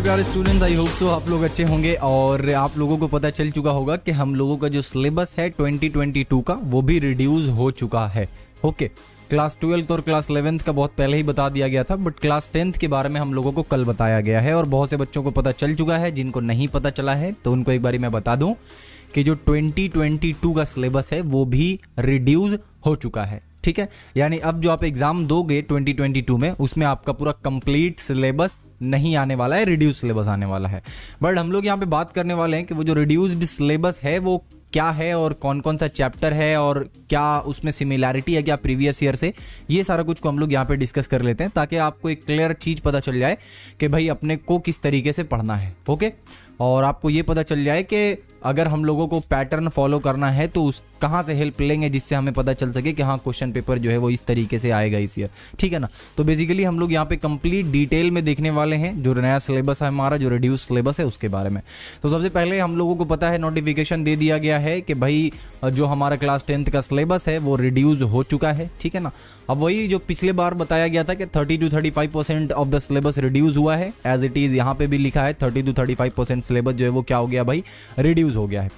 प्यारे students, I hope so आप लोग अच्छे होंगे और आप लोगों को पता चल चुका होगा कि हम लोगों का जो सिलेबस है 2022 का वो भी रिड्यूस हो चुका है। ओके, क्लास 12th और क्लास 11th का बहुत पहले ही बता दिया गया था, बट क्लास 10th के बारे में हम लोगों को कल बताया गया है और बहुत से बच्चों को पता चल चुका है। जिनको नहीं पता चला है तो उनको एक बारी मैं बता दूं कि जो 2022 का सिलेबस है वो भी रिड्यूस हो चुका है। ठीक है, यानी अब जो आप एग्जाम दोगे 2022 में उसमें आपका पूरा कंप्लीट सिलेबस नहीं आने वाला है, रिड्यूस सिलेबस आने वाला है। बट हम लोग यहाँ पे बात करने वाले हैं कि वो जो रिड्यूस्ड सिलेबस है वो क्या है और कौन कौन सा चैप्टर है और क्या उसमें सिमिलैरिटी है क्या प्रीवियस ईयर से, ये सारा कुछ को हम लोग यहाँ पे डिस्कस कर लेते हैं ताकि आपको एक क्लियर चीज़ पता चल जाए कि भाई अपने को किस तरीके से पढ़ना है। ओके, और आपको ये पता चल जाए कि अगर हम लोगों को पैटर्न फॉलो करना है तो उस कहाँ से हेल्प लेंगे जिससे हमें पता चल सके कि हाँ क्वेश्चन पेपर जो है वो इस तरीके से आएगा इस ईयर। ठीक है ना, तो बेसिकली हम लोग यहाँ पे कंप्लीट डिटेल में देखने वाले हैं जो नया सिलेबस है हमारा, जो रिड्यूस सिलेबस है उसके बारे में। तो सबसे पहले हम लोगों को पता है नोटिफिकेशन दे दिया गया है कि भाई जो हमारा क्लास 10th का सिलेबस है वो रिड्यूस हो चुका है। ठीक है ना, अब वही जो पिछले बार बताया गया था कि 30 to 35% of the syllabus reduce हुआ है, एज इट इज यहाँ पे भी लिखा है 30 to 35% सिलेबस जो है वो क्या हो गया भाई, रिड्यूस हो गया है।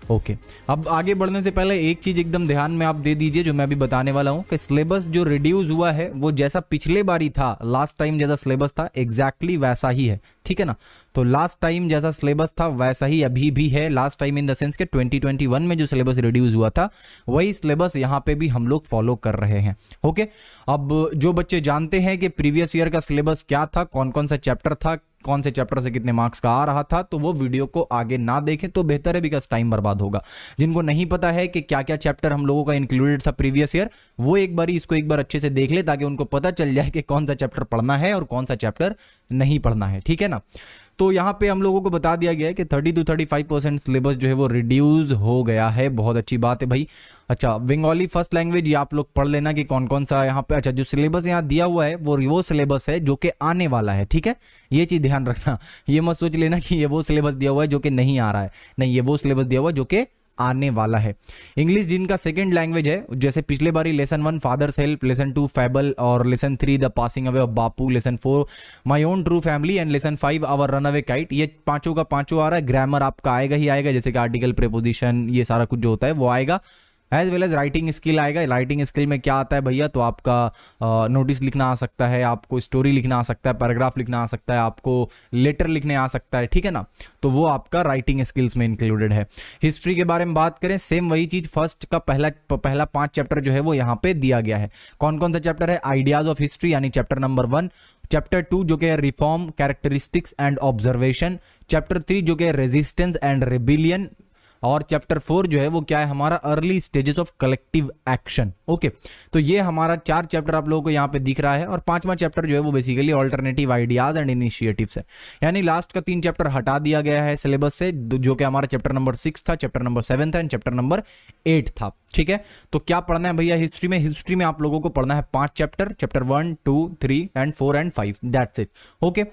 ओके, अब आगे बढ़ने से पहले एक चीज एकदम ध्यान में आप दे दीजिए जो मैं अभी बताने वाला हूं कि सिलेबस जो रिड्यूस हुआ है वो जैसा पिछले बार ही था, लास्ट टाइम जैसा सिलेबस था एग्जैक्टली वैसा ही है। ठीक है ना, तो लास्ट टाइम जैसा सिलेबस था वैसा ही अभी भी है। Last time in the sense के 2021 में जो सिलेबस रिड्यूस हुआ था वही सिलेबस यहाँ पे भी हम लोग फॉलो कर रहे हैं। ओके, अब जो बच्चे जानते हैं कि प्रीवियस ईयर का सिलेबस क्या था, कौन कौन सा चैप्टर था, कौन से चैप्टर से कितने मार्क्स का आ रहा था, तो वो वीडियो को आगे ना देखें तो बेहतर है, बिकॉज टाइम बर्बाद होगा। जिनको नहीं पता है कि क्या क्या चैप्टर हम लोगों का इंक्लूडेड था प्रीवियस ईयर, वो एक बार इसको एक बार अच्छे से देख ले ताकि उनको पता चल जाए कि कौन सा चैप्टर पढ़ना है और कौन सा चैप्टर नहीं पढ़ना है। ठीक है ना, तो यहाँ पे हम लोगों को बता दिया गया है कि 30 to 35% सिलेबस जो है वो रिड्यूस हो गया है। बहुत अच्छी बात है भाई। अच्छा, बंगाली फर्स्ट लैंग्वेज ये आप लोग पढ़ लेना कि कौन कौन सा यहाँ पे। अच्छा, जो सिलेबस यहाँ दिया हुआ है वो सिलेबस है जो कि आने वाला है। ठीक है, ये चीज ध्यान रखना, ये मत सोच लेना कि ये वो सिलेबस दिया हुआ है जो कि नहीं आ रहा है, नहीं, ये वो सिलेबस दिया हुआ है जो कि आने वाला है। इंग्लिश जिनका सेकंड लैंग्वेज है, जैसे पिछले बारी lesson 1 father's help, lesson 2 fable और lesson 3 the passing away of Bapu, lesson 4 my own true family and lesson 5 our runaway kite, ये पांचों का पांचों आ रहा है। ग्रामर आपका आएगा ही आएगा, जैसे कि आर्टिकल, प्रीपोजिशन, ये सारा कुछ जो होता है वो आएगा। As well as writing skill आएगा। राइटिंग स्किल में क्या आता है भैया, तो आपका नोटिस लिखना आ सकता है, आपको स्टोरी लिखना आ सकता है, पैराग्राफ लिखना आ सकता है, आपको लेटर लिखने आ सकता है। ठीक है ना, तो वो आपका राइटिंग स्किल्स में इंक्लूडेड है। हिस्ट्री के बारे में बात करें, सेम वही चीज, फर्स्ट का पहला 5 चैप्टर जो है वो यहाँ पे दिया गया है। कौन कौन सा चैप्टर है, आइडियाज ऑफ हिस्ट्री यानी चैप्टर नंबर 1, चैप्टर 2 जो कि है reform, characteristics and observation, chapter 3 जो कि है रेजिस्टेंस एंड रिबिलियन, और चैप्टर 4 जो है वो क्या है हमारा, early stages of collective action. Okay, तो ये हमारा 4 चैप्टर आप लोगों को यहाँ पे दिख रहा है और 5वां चैप्टर जो है वो basically alternative ideas and initiatives है। यानी लास्ट का 3 चैप्टर हटा दिया गया है सिलेबस से, जो कि हमारा चैप्टर नंबर 6 था, चैप्टर नंबर 7 था एंड चैप्टर नंबर 8 था। ठीक है, तो क्या पढ़ना है भैया हिस्ट्री में, हिस्ट्री में आप लोगों को पढ़ना है 5 chapter, chapter 1, 2, 3 and 4 and 5, that's it. Okay,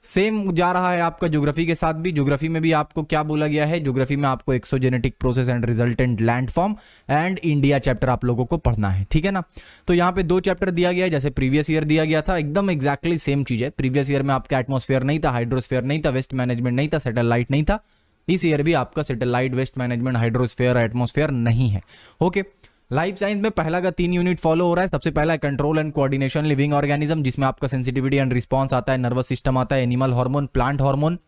same जा रहा है आपका ज्योग्राफी के साथ भी। ज्योग्राफी में भी आपको क्या बोला गया है, ज्योग्राफी में आपको exogenetic process and resultant landform and India chapter आप लोगों को पढ़ना है। ठीक है ना, तो यहाँ पे 2 चैप्टर दिया गया है जैसे प्रीवियस ईयर दिया गया था, एकदम एग्जैक्टली सेम चीज है। प्रीवियस ईयर में आपका एटमॉस्फेयर नहीं था, हाइड्रोस्फेयर नहीं था, वेस्ट मैनेजमेंट नहीं था, सैटेलाइट नहीं था। इस ईयर भी आपका satellite, waste management, hydrosphere, atmosphere नहीं है। ओके, लाइफ साइंस में पहला का 3 यूनिट फॉलो हो रहा है। सबसे पहला है control and coordination living organism, जिसमें आपका सेंसिटिविटी एंड रिस्पांस आता है, नर्वस सिस्टम आता है, animal hormone, plant hormone,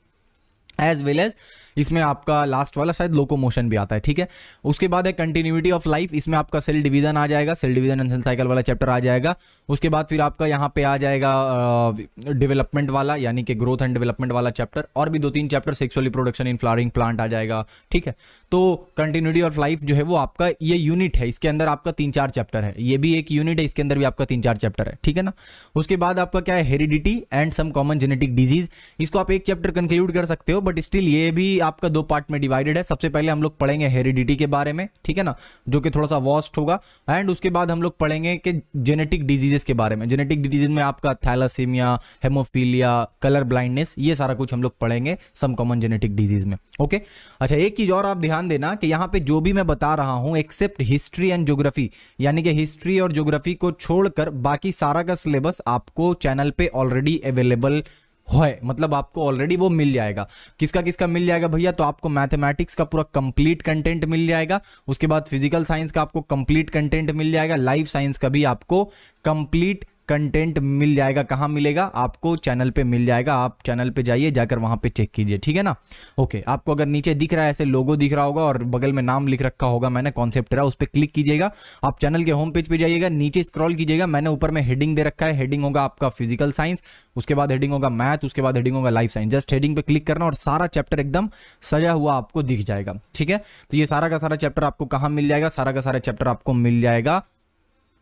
as well as इसमें आपका लास्ट वाला शायद लोकोमोशन भी आता है। ठीक है, उसके बाद है कंटिन्यूटी ऑफ लाइफ, इसमें आपका सेल डिवीजन आ जाएगा, cell division and cell cycle वाला चैप्टर आ जाएगा। उसके बाद फिर आपका यहाँ पे आ जाएगा डेवलपमेंट वाला यानी कि ग्रोथ एंड डेवलपमेंट वाला चैप्टर, और भी 2-3 chapter, sexual reproduction in flowering plant आ जाएगा। ठीक है, तो कंटिन्यूटी ऑफ लाइफ जो है वो आपका ये यूनिट है, इसके अंदर आपका 3-4 चैप्टर है, ये भी एक यूनिट है, इसके अंदर भी आपका 3-4 चैप्टर है। ठीक है ना, उसके बाद आपका क्या है, heredity and some common genetic disease, इसको आप एक चैप्टर कंक्लूड कर सकते हो, बट स्टिल ये भी आपका 2 पार्ट में डिवाइडेड है। सबसे पहले हम लोग पढ़ेंगे हेरिडिटी के बारे में, ठीक है ना, जो कि थोड़ा सा वास्ट होगा, एंड उसके बाद हम लोग पढ़ेंगे कि जेनेटिक डिजीजेस के बारे में। जेनेटिक डिजीज में आपका थैलासीमिया, हेमोफीलिया, कलर ब्लाइंडनेस, ये सारा कुछ हम लोग पढ़ेंगे सम कॉमन जेनेटिक डिजीज में। ओके, अच्छा एक चीज और आप ध्यान देना कि यहाँ पे जो भी मैं बता रहा हूं एक्सेप्ट हिस्ट्री एंड ज्योग्राफी, यानी कि हिस्ट्री और ज्योग्राफी को छोड़कर बाकी सारा का सिलेबस आपको चैनल पे ऑलरेडी अवेलेबल है, मतलब आपको ऑलरेडी वो मिल जाएगा। किसका किसका मिल जाएगा भैया? तो आपको मैथमेटिक्स का पूरा कंप्लीट कंटेंट मिल जाएगा, उसके बाद फिजिकल साइंस का आपको कंप्लीट कंटेंट मिल जाएगा, लाइफ साइंस का भी आपको कंप्लीट कंटेंट मिल जाएगा। कहाँ मिलेगा? आपको चैनल पे मिल जाएगा। आप चैनल पे जाइए, जाकर वहां पे चेक कीजिए, ठीक है ना। ओके, आपको अगर नीचे दिख रहा है ऐसे लोगो दिख रहा होगा और बगल में नाम लिख रखा होगा मैंने कॉन्सेप्ट रहा, उस पर क्लिक कीजिएगा। आप चैनल के होम पेज पे जाइएगा, नीचे स्क्रॉल कीजिएगा, मैंने ऊपर में हेडिंग दे रखा है। हेडिंग होगा आपका फिजिकल साइंस, उसके बाद हेडिंग होगा मैथ, उसके बाद हेडिंग होगा लाइफ साइंस। जस्ट हेडिंग पे क्लिक करना और सारा चैप्टर एकदम सजा हुआ आपको दिख जाएगा, ठीक है। तो ये सारा का सारा चैप्टर आपको कहाँ मिल जाएगा? सारा का सारा चैप्टर आपको मिल जाएगा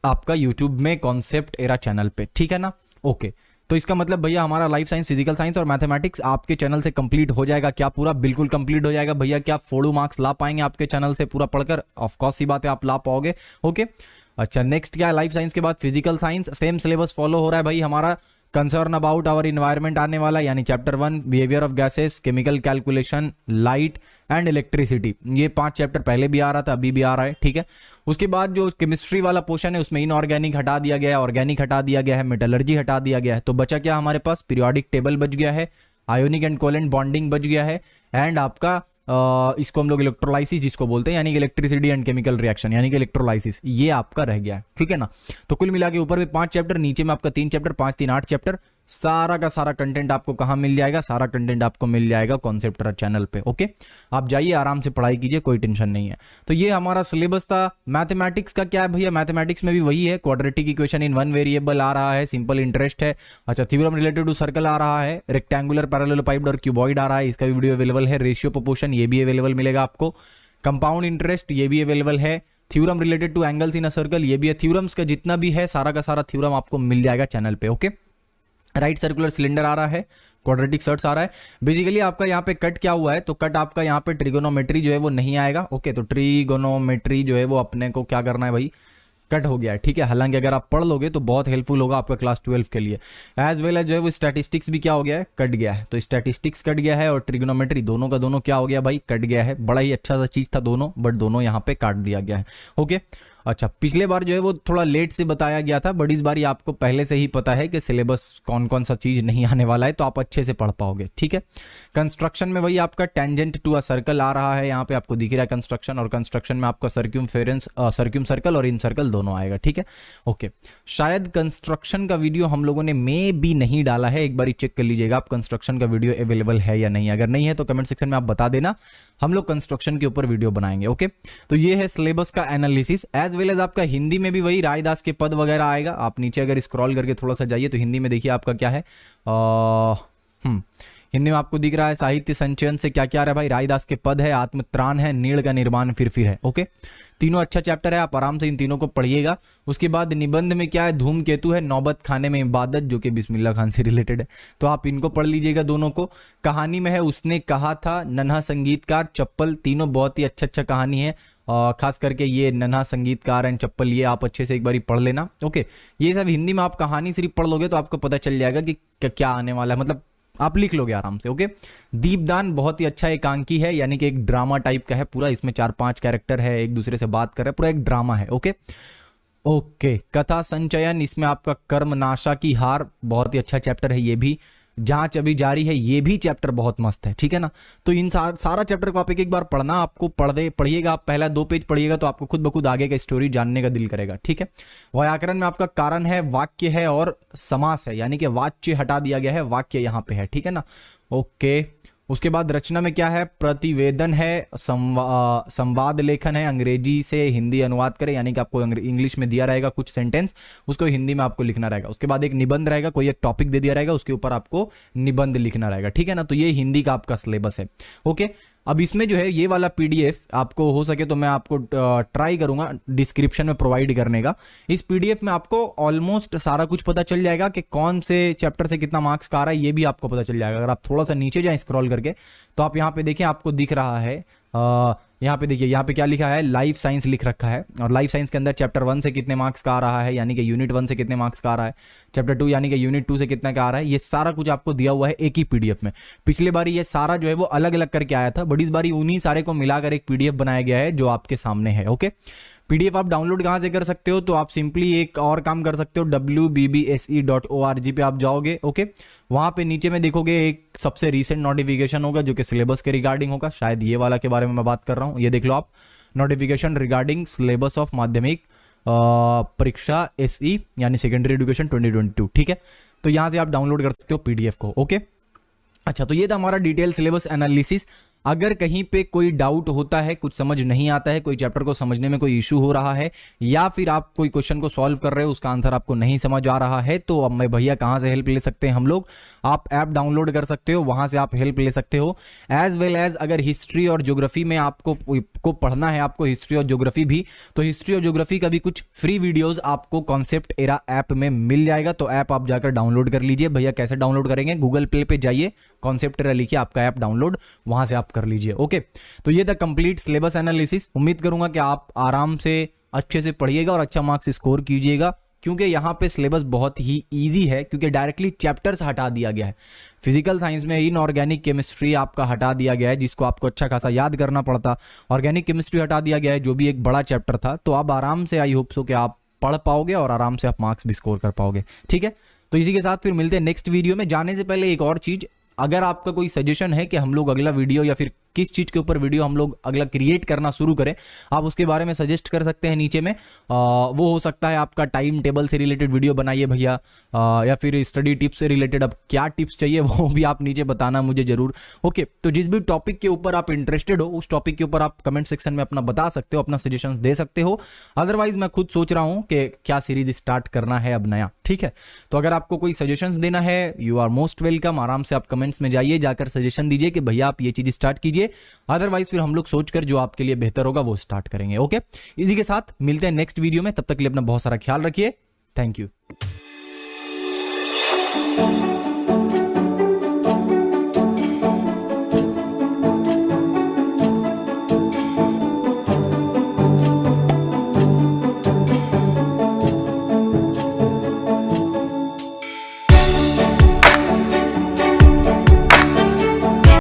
आपका YouTube में कॉन्सेप्ट एरा चैनल पे, ठीक है ना। ओके, तो इसका मतलब भैया हमारा लाइफ साइंस, फिजिकल साइंस और मैथमेटिक्स आपके चैनल से कंप्लीट हो जाएगा क्या? पूरा बिल्कुल कंप्लीट हो जाएगा भैया। क्या 4 मार्क्स ला पाएंगे आपके चैनल से पूरा पढ़कर? ऑफ कोर्स सी बात है, आप ला पाओगे। ओके, अच्छा, नेक्स्ट क्या है? लाइफ साइंस के बाद physical science, same syllabus follow हो रहा है भाई हमारा। कंसर्न अबाउट आवर इन्वायरमेंट आने वाला, यानी chapter 1 behaviour of gases, chemical calculation, light and electricity. ये 5 चैप्टर पहले भी आ रहा था, अभी भी आ रहा है, ठीक है। उसके बाद जो केमिस्ट्री वाला पोर्शन है उसमें इनऑर्गेनिक हटा दिया गया है, ऑर्गेनिक हटा दिया गया है, मेटलर्जी हटा दिया गया है। तो बचा क्या हमारे पास? पीरियोडिक टेबल बच गया है, आयोनिक एंड कोवेलेंट बॉन्डिंग बच गया है, एंड आपका इसको हम लोग इलेक्ट्रोलाइसिस जिसको बोलते हैं, यानी कि इलेक्ट्रिसिटी एंड केमिकल रिएक्शन, यानी कि इलेक्ट्रोलाइसिस, ये आपका रह गया है, ठीक है ना। तो कुल मिला के ऊपर में 5 चैप्टर, नीचे में आपका 3 चैप्टर, 5 3 8 चैप्टर। सारा का सारा कंटेंट आपको कहाँ मिल जाएगा? सारा कंटेंट आपको मिल जाएगा कॉन्सेप्ट एरा चैनल पे। ओके, आप जाइए आराम से पढ़ाई कीजिए, कोई टेंशन नहीं है। तो ये हमारा सिलेबस था। मैथमेटिक्स का क्या है भैया? मैथमेटिक्स में भी वही है, क्वाड्रेटिक इक्वेशन इन 1 वेरिएबल आ रहा है, सिंपल इंटरेस्ट है। अच्छा, थ्योरम रिलेटेड टू सर्कल आ रहा है, रेक्टेंगुलर पैरेललोपाइड और क्यूबॉइड आ रहा है, इसका भी वीडियो अवेलेबल है। रेशियो प्रोपोर्शन, ये भी अवेलेबल मिलेगा आपको। कंपाउंड इंटरेस्ट, ये भी अवेलेबल है। Theorem related two angles in a circle, ये भी है। थ्योरम्स का जितना भी है सारा का सारा थ्योरम आपको मिल जाएगा चैनल पे। ओके, राइट सर्कुलर सिलेंडर आ रहा है, क्वाड्रेटिक सर्ट्स आ रहा है। बेसिकली आपका यहाँ पे कट क्या हुआ है? तो कट आपका यहाँ पे ट्रिगोनोमेट्री जो है वो नहीं आएगा। ओके, तो ट्रिगोनोमेट्री जो है वो अपने को क्या करना है भाई? कट हो गया है, ठीक है। हालांकि अगर आप पढ़ लोगे तो बहुत हेल्पफुल होगा आपका क्लास 12 के लिए। एज वेल एज जो है वो स्टैटिस्टिक्स भी क्या हो गया है? कट गया है। तो स्टैटिस्टिक्स कट गया है और ट्रिगोनोमेट्री दोनों का दोनों क्या हो गया भाई? कट गया है। बड़ा ही अच्छा सा चीज था दोनों, बट दोनों यहाँ पे काट दिया गया है। ओके, अच्छा, पिछले बार जो है वो थोड़ा लेट से बताया गया था, बट इस बार आपको पहले से ही पता है कि सिलेबस कौन कौन सा चीज नहीं आने वाला है, तो आप अच्छे से पढ़ पाओगे, ठीक है। कंस्ट्रक्शन में वही आपका टेंजेंट टू अ सर्कल आ रहा है, यहाँ पे आपको दिख रहा है कंस्ट्रक्शन, और कंस्ट्रक्शन में आपका सर्क्यूम सर्कल और इन सर्कल दोनों आएगा, ठीक है। ओके, शायद कंस्ट्रक्शन का वीडियो हम लोगों ने मे भी नहीं डाला है, एक बार चेक कर लीजिएगा आप कंस्ट्रक्शन का वीडियो अवेलेबल है या नहीं। अगर नहीं है तो कमेंट सेक्शन में आप बता देना, हम लोग कंस्ट्रक्शन के ऊपर वीडियो बनाएंगे। ओके, तो ये है सिलेबस का एनालिसिस। एज वेल एज आपका हिंदी में भी वही रायदास के पद वगैरह आएगा। आप नीचे अगर स्क्रॉल करके थोड़ा सा जाइए तो हिंदी में देखिए आपका क्या है। हिंदी में आपको दिख रहा है साहित्य संचयन से क्या क्या आ रहा है भाई? रायदास के पद है, आत्मत्राण है, नीड़ का निर्माण फिर है। ओके, तीनों अच्छा चैप्टर है, आप आराम से इन तीनों को पढ़िएगा। उसके बाद निबंध में क्या है? धूमकेतु है, नौबत खाने में इबादत, जो कि बिस्मिल्लाह खान से रिलेटेड है, तो आप इनको पढ़ लीजिएगा दोनों को। कहानी में है उसने कहा था, नन्हा संगीतकार, चप्पल, तीनों बहुत ही अच्छा कहानी है। खास करके ये नन्हा संगीतकार एंड चप्पल, ये आप अच्छे से एक बार पढ़ लेना। ओके, ये सब हिंदी में आप कहानी सिर्फ पढ़ लोगे तो आपको पता चल जाएगा कि क्या आने वाला है, मतलब आप लिख लोगे आराम से। ओके, दीपदान बहुत ही अच्छा एकांकी है, यानी कि एक ड्रामा टाइप का है पूरा, इसमें 4-5 कैरेक्टर है, एक दूसरे से बात कर रहे हैं, पूरा एक ड्रामा है। ओके ओके, कथा संचयन, इसमें आपका कर्मनाशा की हार, बहुत ही अच्छा चैप्टर है ये भी। जांच अभी जारी है, ये भी चैप्टर बहुत मस्त है, ठीक है ना। तो इन सारा चैप्टर को आप एक बार पढ़ना, आपको पढ़िएगा आप, पहला 2 पेज पढ़िएगा तो आपको खुद ब खुद आगे का स्टोरी जानने का दिल करेगा, ठीक है। व्याकरण में आपका कारण है, वाक्य है और समास है, यानी कि वाच्य हटा दिया गया है, वाक्य यहाँ पे है, ठीक है ना। ओके, उसके बाद रचना में क्या है? प्रतिवेदन है, संवाद लेखन है, अंग्रेजी से हिंदी अनुवाद करें, यानी कि आपको इंग्लिश में दिया रहेगा कुछ सेंटेंस, उसको हिंदी में आपको लिखना रहेगा। उसके बाद एक निबंध रहेगा, कोई एक टॉपिक दे दिया रहेगा, उसके ऊपर आपको निबंध लिखना रहेगा, ठीक है ना। तो ये हिंदी का आपका सिलेबस है। ओके, अब इसमें जो है ये वाला पीडीएफ आपको हो सके तो मैं आपको ट्राई करूंगा डिस्क्रिप्शन में प्रोवाइड करने का। इस पीडीएफ में आपको ऑलमोस्ट सारा कुछ पता चल जाएगा कि कौन से चैप्टर से कितना मार्क्स का आ रहा है, ये भी आपको पता चल जाएगा। अगर आप थोड़ा सा नीचे जाएं स्क्रॉल करके तो आप यहाँ पे देखिए, आपको दिख रहा है यहाँ पे देखिए, यहाँ पे क्या लिखा है? लाइफ साइंस लिख रखा है, और लाइफ साइंस के अंदर चैप्टर 1 से कितने मार्क्स का आ रहा है, यानी कि यूनिट 1 से कितने मार्क्स का आ रहा है, चैप्टर 2 यानी कि यूनिट 2 से कितना का आ रहा है, ये सारा कुछ आपको दिया हुआ है एक ही पीडीएफ में। पिछले बारी ये सारा जो है वो अलग अलग करके आया था, बट इस बारी उन्हीं सारे को मिलाकर एक पीडीएफ बनाया गया है जो आपके सामने है। ओके, PDF आप डाउनलोड कहाँ से कर सकते हो, तो आप सिंपली एक और काम कर सकते हो, wbbse.org पे आप जाओगे। ओके, वहाँ पे नीचे में देखोगे एक सबसे रीसेंट नोटिफिकेशन होगा जो कि सिलेबस के रिगार्डिंग होगा, शायद ये वाला के बारे में मैं बात कर रहा हूँ। ये देख लो आप, नोटिफिकेशन रिगार्डिंग सिलेबस ऑफ माध्यमिक परीक्षा SE यानी सेकेंडरी एजुकेशन 2022, ठीक है। तो यहाँ से आप डाउनलोड कर सकते हो PDF को। ओके, अच्छा, तो ये था हमारा डिटेल सिलेबस एनालिसिस। अगर कहीं पे कोई डाउट होता है, कुछ समझ नहीं आता है, कोई चैप्टर को समझने में कोई इशू हो रहा है, या फिर आप कोई क्वेश्चन को सॉल्व कर रहे हो, उसका आंसर आपको नहीं समझ आ रहा है, तो अब मैं भैया कहाँ से हेल्प ले सकते हैं हम लोग, आप ऐप डाउनलोड कर सकते हो, वहां से आप हेल्प ले सकते हो। एज वेल एज अगर हिस्ट्री और ज्योग्राफी में आपको पढ़ना है, आपको हिस्ट्री और ज्योग्राफी भी, तो हिस्ट्री और ज्योग्राफी का भी कुछ फ्री वीडियोज आपको कॉन्सेप्ट एरा ऐप में मिल जाएगा। तो ऐप आप जाकर डाउनलोड कर लीजिए। भैया कैसे डाउनलोड करेंगे, गूगल प्ले पे जाइए, कॉन्सेप्ट एरा लिखिए, आपका ऐप डाउनलोड वहां से आप कर लीजिए। ओके, तो ये था कंप्लीट सिलेबस एनालिसिस। उम्मीद करूंगा कि आप आराम से अच्छे से पढ़िएगा और अच्छा मार्क्स स्कोर कीजिएगा, क्योंकि यहाँ पे सिलेबस बहुत ही इजी है, क्योंकि डायरेक्टली चैप्टर्स हटा दिया गया है। फिजिकल साइंस में इनऑर्गेनिक केमिस्ट्री आपका हटा दिया गया है, जिसको आपको अच्छा खासा याद करना पड़ता। ऑर्गेनिक केमिस्ट्री हटा दिया गया है, जो भी एक बड़ा चैप्टर था। तो आप आराम से, आई होप सो कि आप पढ़ पाओगे और आराम से आप मार्क्स भी स्कोर कर पाओगे, ठीक है। तो इसी के साथ फिर मिलते हैं नेक्स्ट वीडियो में। जाने से पहले एक और चीज, अगर आपका कोई सजेशन है कि हम लोग अगला वीडियो या फिर किस चीज के ऊपर वीडियो हम लोग अगला क्रिएट करना शुरू करें, आप उसके बारे में सजेस्ट कर सकते हैं नीचे में। वो हो सकता है आपका टाइम टेबल से रिलेटेड वीडियो बनाइए भैया, या फिर स्टडी टिप्स से रिलेटेड, अब क्या टिप्स चाहिए वो भी आप नीचे बताना मुझे जरूर। ओके, तो जिस भी टॉपिक के ऊपर आप इंटरेस्टेड हो, उस टॉपिक के ऊपर आप कमेंट सेक्शन में अपना बता सकते हो, अपना सजेशन दे सकते हो। अदरवाइज मैं खुद सोच रहा हूँ कि क्या सीरीज स्टार्ट करना है अब नया, ठीक है। तो अगर आपको कोई सजेशंस देना है, यू आर मोस्ट वेलकम। आराम से आप कमेंट्स में जाइए, जाकर सजेशन दीजिए कि भैया आप ये चीज स्टार्ट कीजिए। अदरवाइज फिर हम लोग सोचकर जो आपके लिए बेहतर होगा वो स्टार्ट करेंगे। ओके, इसी के साथ मिलते हैं नेक्स्ट वीडियो में। तब तक के लिए अपना बहुत सारा ख्याल रखिए। Thank you.